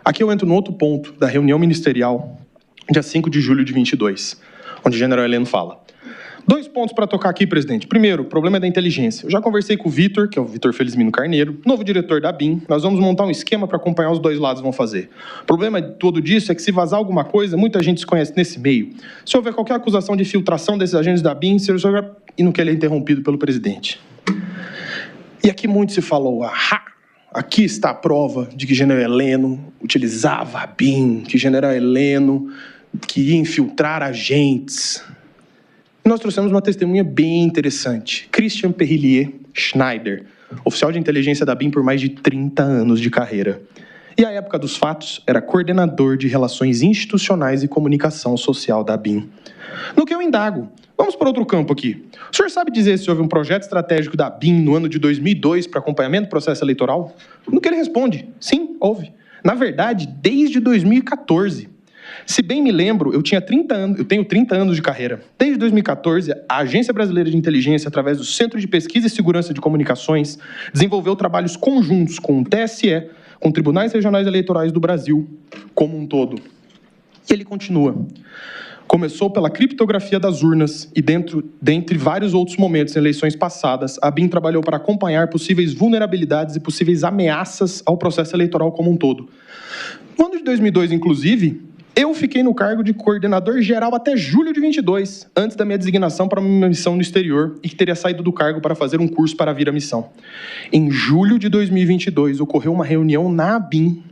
Aqui eu entro no outro ponto da reunião ministerial, dia 5 de julho de 22, onde o general Heleno fala. 2 pontos para tocar aqui, presidente. Primeiro, o problema é da inteligência. Eu já conversei com o Vitor, que é o Vitor Felizmino Carneiro, novo diretor da BIM. Nós vamos montar um esquema para acompanhar os 2 lados vão fazer. O problema de tudo disso é que se vazar alguma coisa, muita gente se conhece nesse meio. Se houver qualquer acusação de filtração desses agentes da BIM, e não quer ele é interrompido pelo presidente. E aqui muito se falou, aqui está a prova de que general Heleno utilizava a BIM, que general Heleno queria infiltrar agentes. Nós trouxemos uma testemunha bem interessante. Christian Perrillier Schneider, oficial de inteligência da BIM por mais de 30 anos de carreira. E à época dos fatos, era coordenador de relações institucionais e comunicação social da BIM. No que eu indago, vamos para outro campo aqui. O senhor sabe dizer se houve um projeto estratégico da BIM no ano de 2002 para acompanhamento do processo eleitoral? No que ele responde, sim, houve. Na verdade, desde 2014. Se bem me lembro, eu tenho 30 anos de carreira. Desde 2014, a Agência Brasileira de Inteligência, através do Centro de Pesquisa e Segurança de Comunicações, desenvolveu trabalhos conjuntos com o TSE, com tribunais regionais eleitorais do Brasil como um todo. E ele continua. Começou pela criptografia das urnas e, dentre vários outros momentos em eleições passadas, a BIM trabalhou para acompanhar possíveis vulnerabilidades e possíveis ameaças ao processo eleitoral como um todo. No ano de 2002, inclusive, eu fiquei no cargo de coordenador geral até julho de 22, antes da minha designação para uma missão no exterior e que teria saído do cargo para fazer um curso para vir à missão. Em julho de 2022, ocorreu uma reunião na ABIN,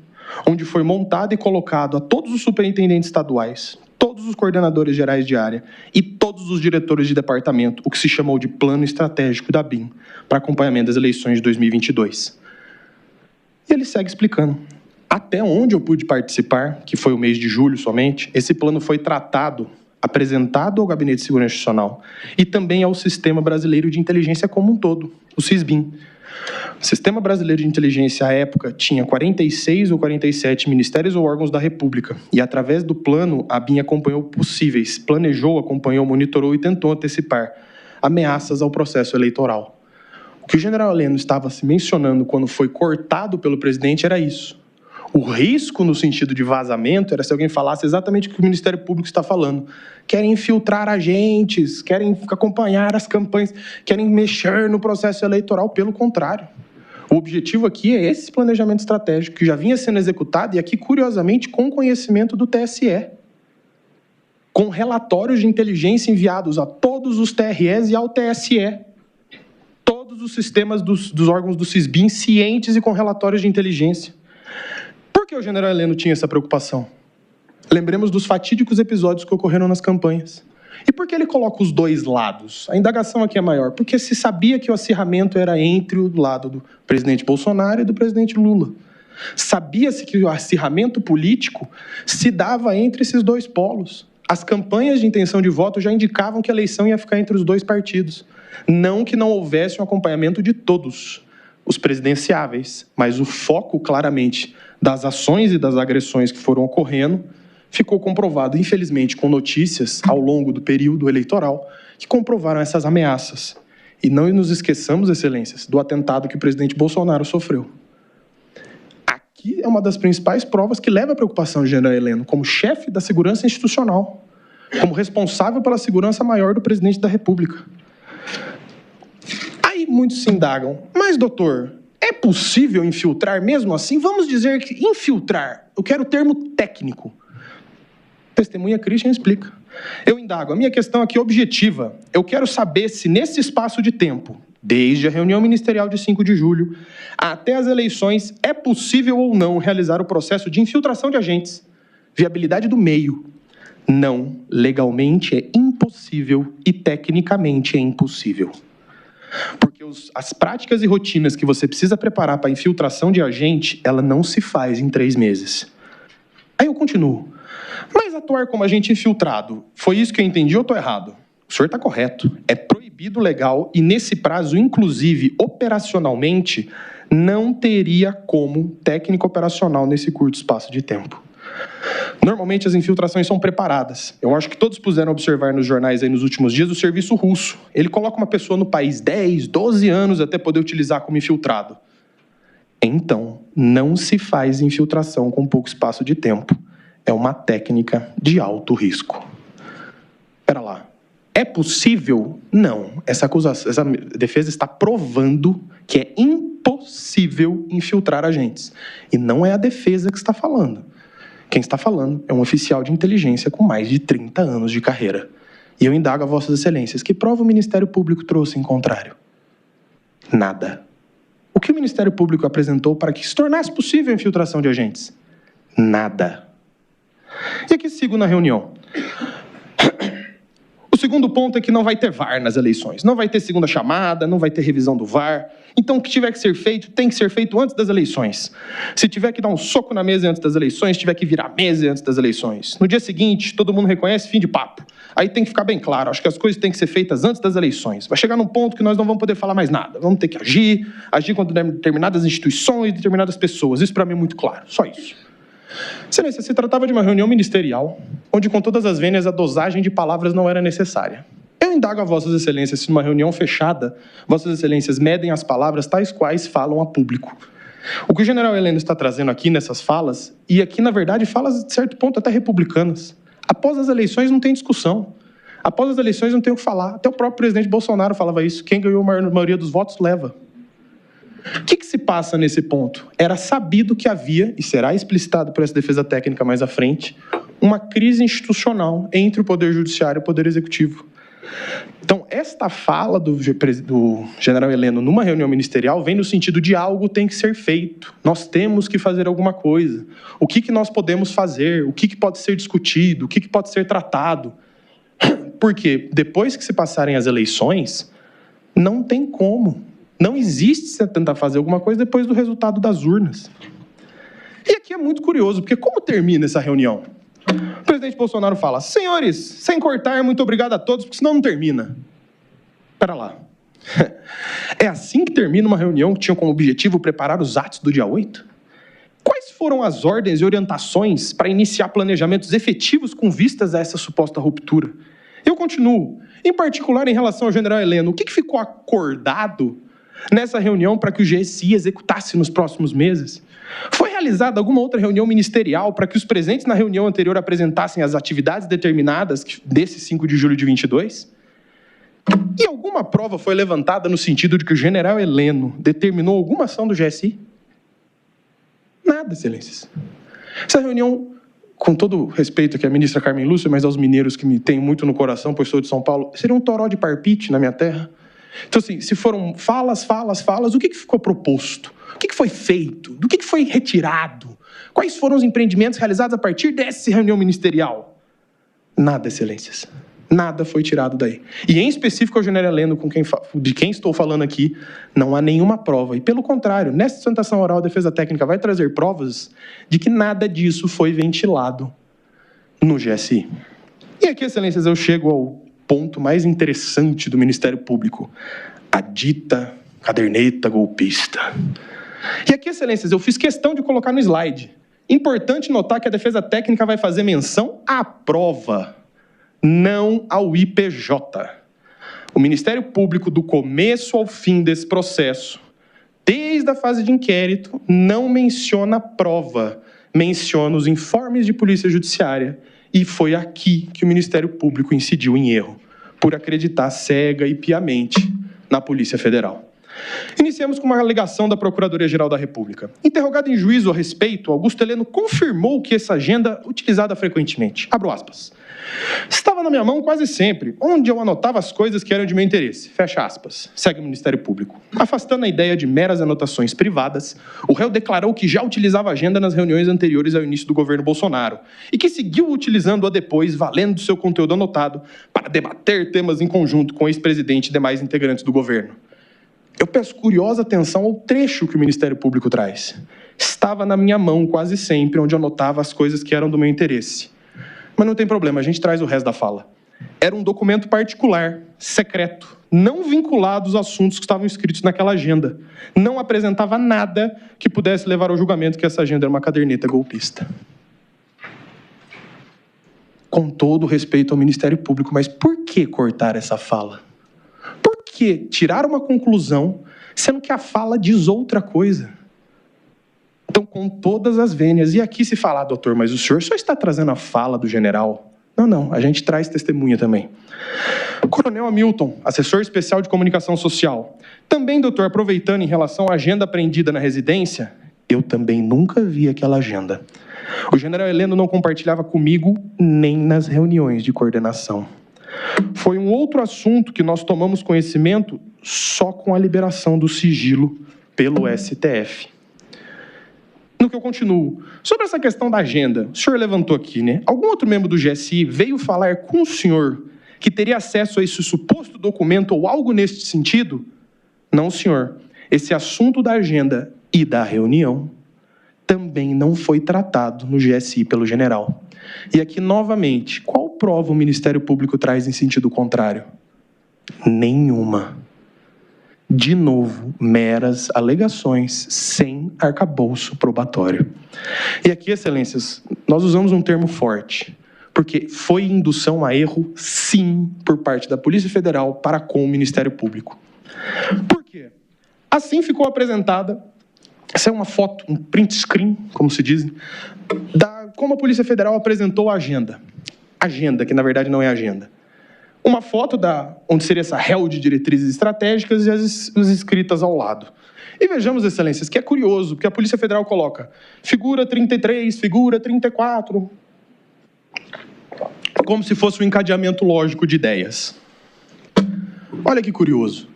onde foi montado e colocado a todos os superintendentes estaduais, todos os coordenadores gerais de área e todos os diretores de departamento, o que se chamou de Plano Estratégico da BIM, para acompanhamento das eleições de 2022. E ele segue explicando. Até onde eu pude participar, que foi o mês de julho somente, esse plano foi tratado, apresentado ao Gabinete de Segurança Institucional e também ao Sistema Brasileiro de Inteligência como um todo, o SISBIM. O Sistema Brasileiro de Inteligência, à época, tinha 46 ou 47 ministérios ou órgãos da República e, através do plano, a BIM acompanhou possíveis, planejou, acompanhou, monitorou e tentou antecipar ameaças ao processo eleitoral. O que o general Heleno estava se mencionando quando foi cortado pelo presidente era isso. O risco no sentido de vazamento era se alguém falasse exatamente o que o Ministério Público está falando. Querem infiltrar agentes, querem acompanhar as campanhas, querem mexer no processo eleitoral. Pelo contrário. O objetivo aqui é esse planejamento estratégico que já vinha sendo executado e aqui, curiosamente, com conhecimento do TSE. Com relatórios de inteligência enviados a todos os TREs e ao TSE. Todos os sistemas dos órgãos do SISBIM cientes e com relatórios de inteligência. Por que o general Heleno tinha essa preocupação? Lembremos dos fatídicos episódios que ocorreram nas campanhas. E por que ele coloca os 2 lados? A indagação aqui é maior. Porque se sabia que o acirramento era entre o lado do presidente Bolsonaro e do presidente Lula. Sabia-se que o acirramento político se dava entre esses 2 polos. As campanhas de intenção de voto já indicavam que a eleição ia ficar entre os 2 partidos. Não que não houvesse um acompanhamento de todos os presidenciáveis, mas o foco, claramente, das ações e das agressões que foram ocorrendo, ficou comprovado, infelizmente, com notícias ao longo do período eleitoral que comprovaram essas ameaças. E não nos esqueçamos, excelências, do atentado que o presidente Bolsonaro sofreu. Aqui é uma das principais provas que leva à preocupação do general Heleno, como chefe da segurança institucional, como responsável pela segurança maior do presidente da República. Aí muitos se indagam, mas doutor, é possível infiltrar mesmo assim? Vamos dizer que infiltrar, eu quero o termo técnico. Testemunha Christian explica. Eu indago, a minha questão aqui é objetiva. Eu quero saber se nesse espaço de tempo, desde a reunião ministerial de 5 de julho até as eleições, é possível ou não realizar o processo de infiltração de agentes. Viabilidade do meio. Não, legalmente é impossível e tecnicamente é impossível. Porque as práticas e rotinas que você precisa preparar para a infiltração de agente, ela não se faz em 3 meses. Aí eu continuo. Mas atuar como agente infiltrado, foi isso que eu entendi ou estou errado? O senhor está correto. É proibido legal e nesse prazo, inclusive operacionalmente, não teria como técnico operacional nesse curto espaço de tempo. Normalmente as infiltrações são preparadas. Eu acho que todos puderam observar nos jornais aí nos últimos dias o serviço russo. Ele coloca uma pessoa no país 10, 12 anos até poder utilizar como infiltrado. Então, não se faz infiltração com pouco espaço de tempo. É uma técnica de alto risco. Espera lá. É possível? Não. Essa defesa está provando que é impossível infiltrar agentes. E não é a defesa que está falando. Quem está falando é um oficial de inteligência com mais de 30 anos de carreira. E eu indago a Vossas Excelências, que prova o Ministério Público trouxe em contrário? Nada. O que o Ministério Público apresentou para que se tornasse possível a infiltração de agentes? Nada. E aqui sigo na reunião. O segundo ponto é que não vai ter VAR nas eleições. Não vai ter segunda chamada, não vai ter revisão do VAR. Então, o que tiver que ser feito, tem que ser feito antes das eleições. Se tiver que dar um soco na mesa antes das eleições, tiver que virar mesa antes das eleições. No dia seguinte, todo mundo reconhece, fim de papo. Aí tem que ficar bem claro, acho que as coisas têm que ser feitas antes das eleições. Vai chegar num ponto que nós não vamos poder falar mais nada. Vamos ter que agir contra determinadas instituições, determinadas pessoas. Isso para mim é muito claro, só isso. Excelência, se tratava de uma reunião ministerial, onde com todas as vênias a dosagem de palavras não era necessária. Eu indago a Vossas Excelências se numa reunião fechada, Vossas Excelências medem as palavras tais quais falam a público. O que o general Heleno está trazendo aqui nessas falas, e aqui na verdade falas de certo ponto até republicanas, após as eleições não tem discussão. Após as eleições não tem o que falar. Até o próprio presidente Bolsonaro falava isso. Quem ganhou a maioria dos votos leva. O que se passa nesse ponto? Era sabido que havia, e será explicitado por essa defesa técnica mais à frente, uma crise institucional entre o Poder Judiciário e o Poder Executivo. Então, esta fala do general Heleno numa reunião ministerial vem no sentido de algo tem que ser feito. Nós temos que fazer alguma coisa. O que nós podemos fazer? O que pode ser discutido? O que pode ser tratado? Porque depois que se passarem as eleições, não tem como. Não existe se tentar fazer alguma coisa depois do resultado das urnas. E aqui é muito curioso, porque como termina essa reunião? O presidente Bolsonaro fala, senhores, sem cortar, muito obrigado a todos, porque senão não termina. Espera lá. É assim que termina uma reunião que tinha como objetivo preparar os atos do dia 8? Quais foram as ordens e orientações para iniciar planejamentos efetivos com vistas a essa suposta ruptura? Eu continuo. Em particular, em relação ao general Heleno, o que ficou acordado nessa reunião para que o GSI executasse nos próximos meses? Foi realizada alguma outra reunião ministerial para que os presentes na reunião anterior apresentassem as atividades determinadas desse 5 de julho de 22? E alguma prova foi levantada no sentido de que o general Heleno determinou alguma ação do GSI? Nada, excelências. Essa reunião, com todo respeito aqui à ministra Carmen Lúcia, mas aos mineiros que me têm muito no coração, pois sou de São Paulo, seria um toró de parpite na minha terra. Então, assim, se foram falas, o que ficou proposto? O que foi feito? Do que foi retirado? Quais foram os empreendimentos realizados a partir dessa reunião ministerial? Nada, excelências. Nada foi tirado daí. E, em específico, ao general Heleno, de quem estou falando aqui, não há nenhuma prova. E, pelo contrário, nessa sustentação oral, a defesa técnica vai trazer provas de que nada disso foi ventilado no GSI. E aqui, excelências, eu chego ao ponto mais interessante do Ministério Público, a dita caderneta golpista. E aqui, excelências, eu fiz questão de colocar no slide. Importante notar que a defesa técnica vai fazer menção à prova, não ao IPJ. O Ministério Público, do começo ao fim desse processo, desde a fase de inquérito, não menciona a prova, menciona os informes de polícia judiciária. E foi aqui que o Ministério Público incidiu em erro, por acreditar cega e piamente na Polícia Federal. Iniciamos com uma alegação da Procuradoria-Geral da República. Interrogado em juízo a respeito, Augusto Heleno confirmou que essa agenda utilizada frequentemente, abro aspas, estava na minha mão quase sempre, onde eu anotava as coisas que eram de meu interesse, fecha aspas, segue o Ministério Público. Afastando a ideia de meras anotações privadas, o réu declarou que já utilizava a agenda nas reuniões anteriores ao início do governo Bolsonaro e que seguiu utilizando-a depois, valendo do seu conteúdo anotado, para debater temas em conjunto com o ex-presidente e demais integrantes do governo. Eu peço curiosa atenção ao trecho que o Ministério Público traz. Estava na minha mão quase sempre, onde eu anotava as coisas que eram do meu interesse. Mas não tem problema, a gente traz o resto da fala. Era um documento particular, secreto, não vinculado aos assuntos que estavam escritos naquela agenda. Não apresentava nada que pudesse levar ao julgamento que essa agenda era uma caderneta golpista. Com todo o respeito ao Ministério Público, mas por que cortar essa fala? Por que tirar uma conclusão, sendo que a fala diz outra coisa? Então, com todas as vênias. E aqui se falar, doutor, mas o senhor só está trazendo a fala do general? Não, a gente traz testemunha também. Coronel Hamilton, assessor especial de comunicação social. Também, doutor, aproveitando em relação à agenda apreendida na residência, eu também nunca vi aquela agenda. O general Heleno não compartilhava comigo nem nas reuniões de coordenação. Foi um outro assunto que nós tomamos conhecimento só com a liberação do sigilo pelo STF. No que eu continuo. Sobre essa questão da agenda, o senhor levantou aqui, né? Algum outro membro do GSI veio falar com o senhor que teria acesso a esse suposto documento ou algo neste sentido? Não, senhor. Esse assunto da agenda e da reunião também não foi tratado no GSI pelo general. E aqui, novamente, qual prova o Ministério Público traz em sentido contrário? Nenhuma. De novo, meras alegações sem arcabouço probatório. E aqui, excelências, nós usamos um termo forte, porque foi indução a erro, sim, por parte da Polícia Federal para com o Ministério Público. Por quê? Assim ficou apresentada, essa é uma foto, um print screen, como se diz, como a Polícia Federal apresentou a agenda. Agenda, que na verdade não é agenda. Uma foto onde seria essa réu de diretrizes estratégicas e as escritas ao lado. E vejamos, excelências, que é curioso, porque a Polícia Federal coloca figura 33, figura 34, como se fosse um encadeamento lógico de ideias. Olha que curioso.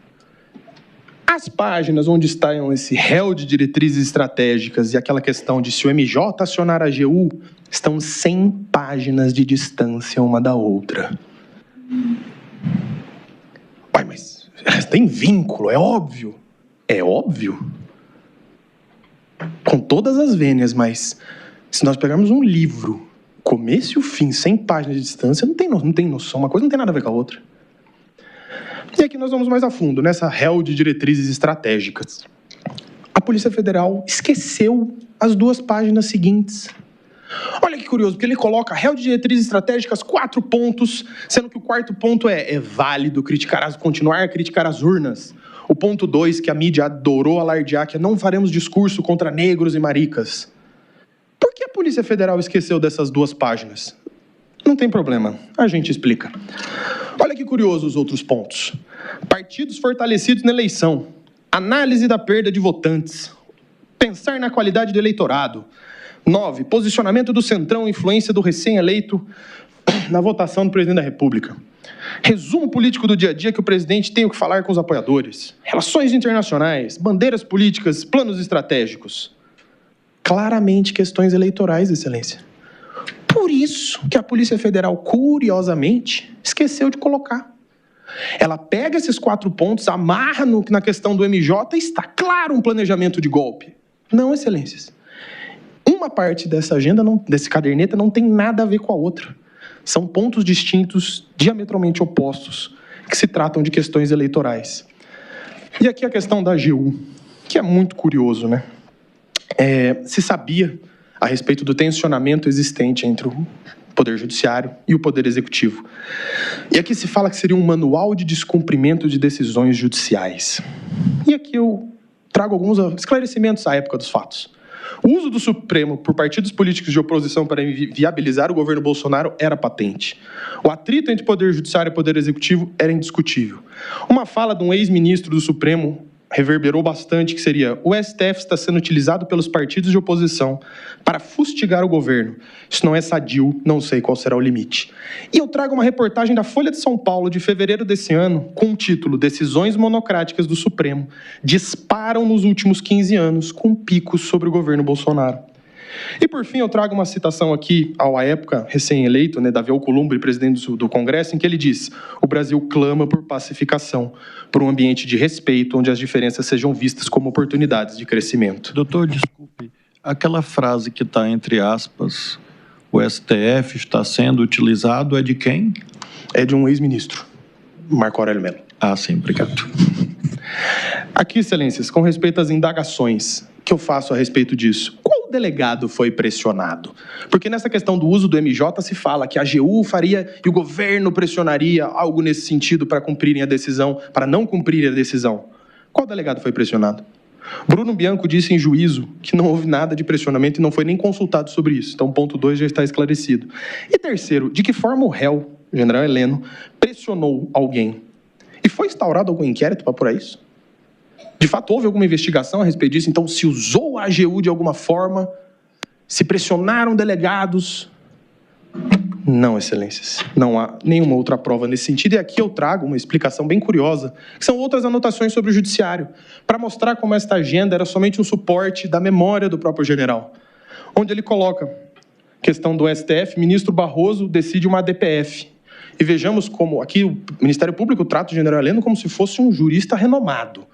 As páginas onde estão esse réu de diretrizes estratégicas e aquela questão de se o MJ acionar a AGU estão 100 páginas de distância uma da outra. Uai, mas tem vínculo, é óbvio. É óbvio. Com todas as vênias, mas se nós pegarmos um livro, começo e o fim, 100 páginas de distância, não tem noção. Uma coisa não tem nada a ver com a outra. E aqui nós vamos mais a fundo, nessa réu de diretrizes estratégicas. A Polícia Federal esqueceu as 2 páginas seguintes. Olha que curioso, porque ele coloca réu de diretrizes estratégicas 4 pontos, sendo que o 4º ponto é válido continuar a criticar as urnas. O ponto 2, que a mídia adorou alardear, que é não faremos discurso contra negros e maricas. Por que a Polícia Federal esqueceu dessas 2 páginas? Não tem problema, a gente explica. Olha que curioso os outros pontos. Partidos fortalecidos na eleição. Análise da perda de votantes. Pensar na qualidade do eleitorado. 9. Posicionamento do Centrão, influência do recém-eleito na votação do presidente da República. Resumo político do dia a dia que o presidente tem o que falar com os apoiadores. Relações internacionais, bandeiras políticas, planos estratégicos. Claramente questões eleitorais, excelência. Por isso que a Polícia Federal, curiosamente, esqueceu de colocar. Ela pega esses 4 pontos, amarra na questão do MJ e está claro um planejamento de golpe. Não, excelências. Uma parte dessa agenda, desse caderneta, não tem nada a ver com a outra. São pontos distintos, diametralmente opostos, que se tratam de questões eleitorais. E aqui a questão da AGU, que é muito curioso, né? Se sabia a respeito do tensionamento existente entre o Poder Judiciário e o Poder Executivo. E aqui se fala que seria um manual de descumprimento de decisões judiciais. E aqui eu trago alguns esclarecimentos à época dos fatos. O uso do Supremo por partidos políticos de oposição para viabilizar o governo Bolsonaro era patente. O atrito entre Poder Judiciário e Poder Executivo era indiscutível. Uma fala de um ex-ministro do Supremo reverberou bastante, que seria: o STF está sendo utilizado pelos partidos de oposição para fustigar o governo. Isso não é sadio, não sei qual será o limite. E eu trago uma reportagem da Folha de São Paulo, de fevereiro desse ano, com o título: Decisões monocráticas do Supremo disparam nos últimos 15 anos, com picos sobre o governo Bolsonaro. E, por fim, eu trago uma citação aqui, à época recém-eleito, Davi Alcolumbre, presidente do Congresso, em que ele diz: o Brasil clama por pacificação, por um ambiente de respeito, onde as diferenças sejam vistas como oportunidades de crescimento. Doutor, desculpe, aquela frase que está entre aspas, o STF está sendo utilizado, é de quem? É de um ex-ministro, Marco Aurélio Mello. Ah, sim, obrigado. Aqui, excelências, com respeito às indagações que eu faço a respeito disso, qual delegado foi pressionado? Porque nessa questão do uso do MJ se fala que a AGU faria e o governo pressionaria algo nesse sentido para cumprirem a decisão, para não cumprirem a decisão. Qual delegado foi pressionado? Bruno Bianco disse em juízo que não houve nada de pressionamento e não foi nem consultado sobre isso. Então, ponto 2 já está esclarecido. E terceiro, de que forma o réu, o general Heleno, pressionou alguém? E foi instaurado algum inquérito para apurar isso? De fato, houve alguma investigação a respeito disso? Então, se usou a AGU de alguma forma? Se pressionaram delegados? Não, excelências. Não há nenhuma outra prova nesse sentido. E aqui eu trago uma explicação bem curiosa, que são outras anotações sobre o judiciário, para mostrar como esta agenda era somente um suporte da memória do próprio general. Onde ele coloca, questão do STF, ministro Barroso decide uma ADPF. E vejamos como aqui o Ministério Público trata o general Heleno como se fosse um jurista renomado,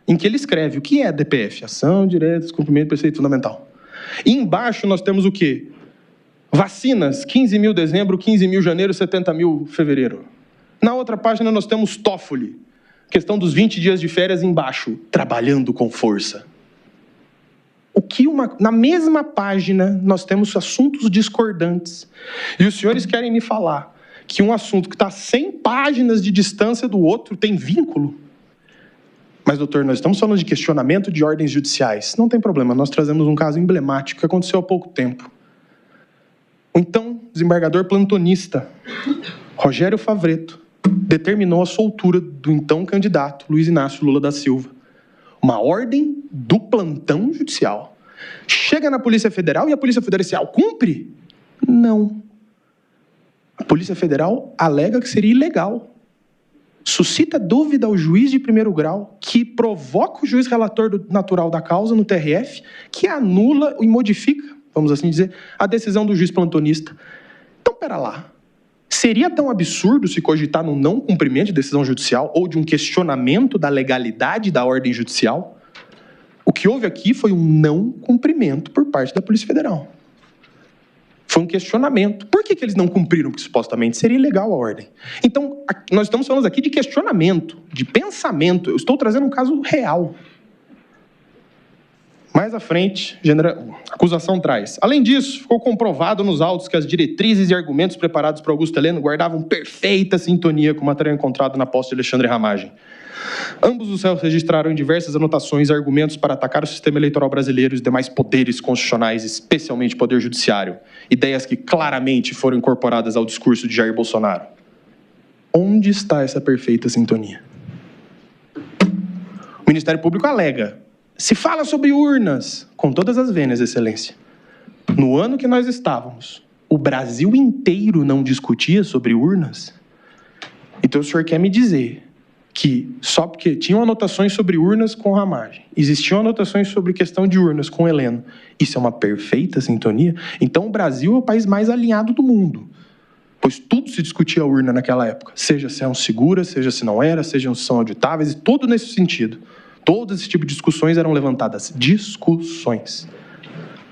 em que ele escreve o que é ADPF, ação direta, descumprimento do preceito fundamental. E embaixo nós temos o quê? Vacinas, 15 mil dezembro, 15 mil janeiro, 70 mil fevereiro. Na outra página nós temos Toffoli, questão dos 20 dias de férias embaixo, trabalhando com força. Na mesma página nós temos assuntos discordantes. E os senhores querem me falar que um assunto que está a 100 páginas de distância do outro tem vínculo? Mas, doutor, nós estamos falando de questionamento de ordens judiciais. Não tem problema, nós trazemos um caso emblemático que aconteceu há pouco tempo. O então desembargador plantonista, Rogério Favretto, determinou a soltura do então candidato Luiz Inácio Lula da Silva. Uma ordem do plantão judicial. Chega na Polícia Federal e a Polícia Federal cumpre? Não. A Polícia Federal alega que seria ilegal. Suscita dúvida ao juiz de primeiro grau, que provoca o juiz relator natural da causa no TRF, que anula e modifica, vamos assim dizer, a decisão do juiz plantonista. Então, pera lá. Seria tão absurdo se cogitar no não cumprimento de decisão judicial ou de um questionamento da legalidade da ordem judicial? O que houve aqui foi um não cumprimento por parte da Polícia Federal. Foi um questionamento. Por que eles não cumpriram? Porque supostamente seria ilegal a ordem. Então, nós estamos falando aqui de questionamento, de pensamento. Eu estou trazendo um caso real. Mais à frente, a acusação traz. Além disso, ficou comprovado nos autos que as diretrizes e argumentos preparados por Augusto Heleno guardavam perfeita sintonia com o material encontrado na posse de Alexandre Ramagem. Ambos os réus registraram em diversas anotações argumentos para atacar o sistema eleitoral brasileiro e os demais poderes constitucionais, especialmente o poder judiciário. Ideias que claramente foram incorporadas ao discurso de Jair Bolsonaro. Onde está essa perfeita sintonia? O Ministério Público alega. Se fala sobre urnas, com todas as vênias, excelência. No ano que nós estávamos, o Brasil inteiro não discutia sobre urnas? Então o senhor quer me dizer que só porque tinham anotações sobre urnas com Ramagem, existiam anotações sobre questão de urnas com Heleno, isso é uma perfeita sintonia? Então o Brasil é o país mais alinhado do mundo, pois tudo se discutia a urna naquela época, seja se eram seguras, seja se não era, seja se são auditáveis, e tudo nesse sentido. Todo esse tipo de discussões eram levantadas. Discussões.